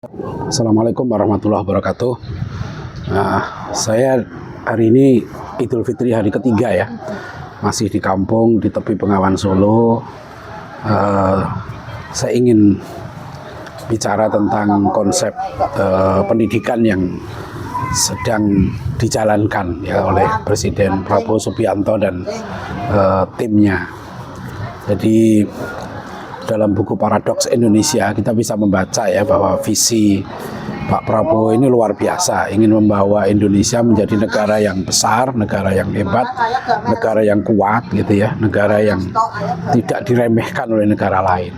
Assalamualaikum warahmatullahi wabarakatuh. Saya hari ini Idul Fitri hari ketiga ya, masih di kampung di tepi Bengawan Solo. Saya ingin bicara tentang konsep pendidikan yang sedang dijalankan ya oleh Presiden Prabowo Subianto dan timnya. Jadi dalam buku Paradoks Indonesia kita bisa membaca ya bahwa visi Pak Prabowo ini luar biasa, ingin membawa Indonesia menjadi negara yang besar, negara yang hebat, negara yang kuat gitu ya, negara yang tidak diremehkan oleh negara lain.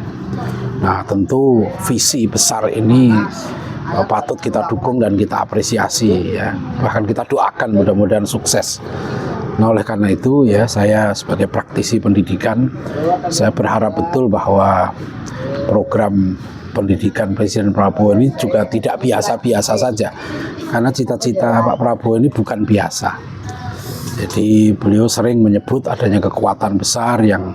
Nah, tentu visi besar ini patut kita dukung dan kita apresiasi ya. Bahkan kita doakan mudah-mudahan sukses. Nah, oleh karena itu ya, saya sebagai praktisi pendidikan, saya berharap betul bahwa program pendidikan Presiden Prabowo ini juga tidak biasa-biasa saja. Karena cita-cita Pak Prabowo ini bukan biasa. Jadi beliau sering menyebut adanya kekuatan besar yang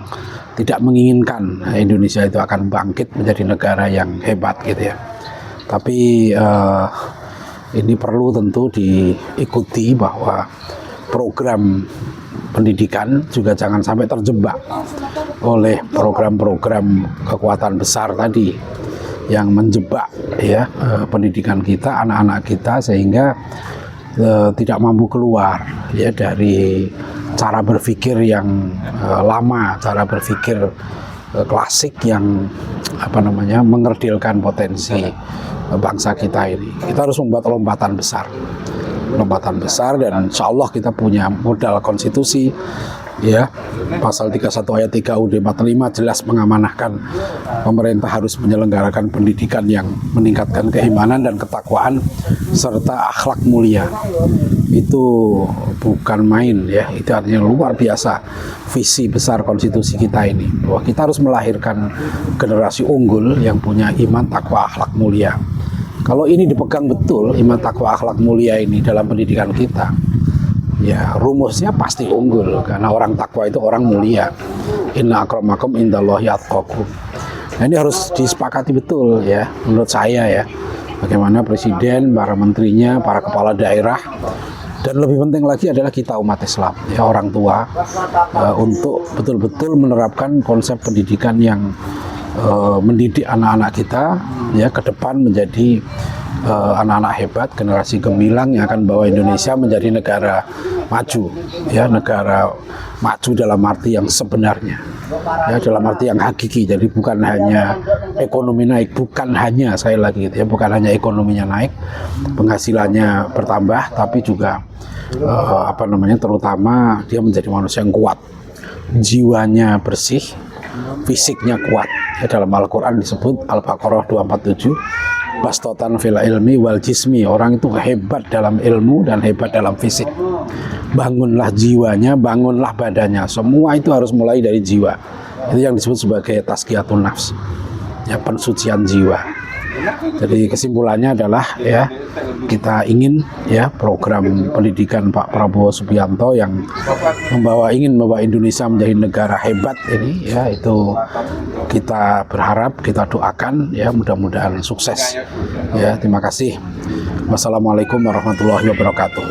tidak menginginkan Indonesia itu akan bangkit menjadi negara yang hebat gitu ya. Tapi ini perlu tentu diikuti bahwa program pendidikan juga jangan sampai terjebak oleh program-program kekuatan besar tadi yang menjebak ya pendidikan kita, anak-anak kita, sehingga tidak mampu keluar ya dari cara berpikir yang lama, cara berpikir klasik yang mengerdilkan potensi bangsa kita ini. Kita harus membuat lompatan besar dan insya Allah kita punya modal konstitusi ya, pasal 31 ayat 3 UUD 45 jelas mengamanahkan pemerintah harus menyelenggarakan pendidikan yang meningkatkan keimanan dan ketakwaan serta akhlak mulia. Itu bukan main ya, itu artinya luar biasa visi besar konstitusi kita ini, bahwa kita harus melahirkan generasi unggul yang punya iman, takwa, akhlak mulia. Kalau ini dipegang betul, iman, takwa, akhlak mulia ini dalam pendidikan kita, ya rumusnya pasti unggul, karena orang takwa itu orang mulia. Inna akramakum indallahi atqakum. Nah, ini harus disepakati betul ya, menurut saya ya, bagaimana presiden, para menterinya, para kepala daerah, dan lebih penting lagi adalah kita umat Islam ya, orang tua, untuk betul-betul menerapkan konsep pendidikan yang mendidik anak-anak kita ya ke depan menjadi anak-anak hebat, generasi gemilang yang akan bawa Indonesia menjadi negara maju ya, negara maju dalam arti yang sebenarnya ya, dalam arti yang hakiki. Jadi bukan hanya ekonomi naik, bukan hanya, sekali lagi gitu ya, bukan hanya ekonominya naik, penghasilannya bertambah, tapi juga terutama dia menjadi manusia yang kuat, jiwanya bersih, fisiknya kuat ya. Dalam Al-Quran disebut Al-Baqarah 247, bastotan fil ilmi wal jismi, orang itu hebat dalam ilmu dan hebat dalam fisik. Bangunlah jiwanya, bangunlah badannya, semua itu harus mulai dari jiwa. Itu yang disebut sebagai tazkiyatun nafs ya, pensucian jiwa. Jadi kesimpulannya adalah ya, kita ingin ya program pendidikan Pak Prabowo Subianto yang ingin membawa Indonesia menjadi negara hebat ini ya, itu kita berharap, kita doakan ya, mudah-mudahan sukses ya. Terima kasih. Wassalamualaikum warahmatullahi wabarakatuh.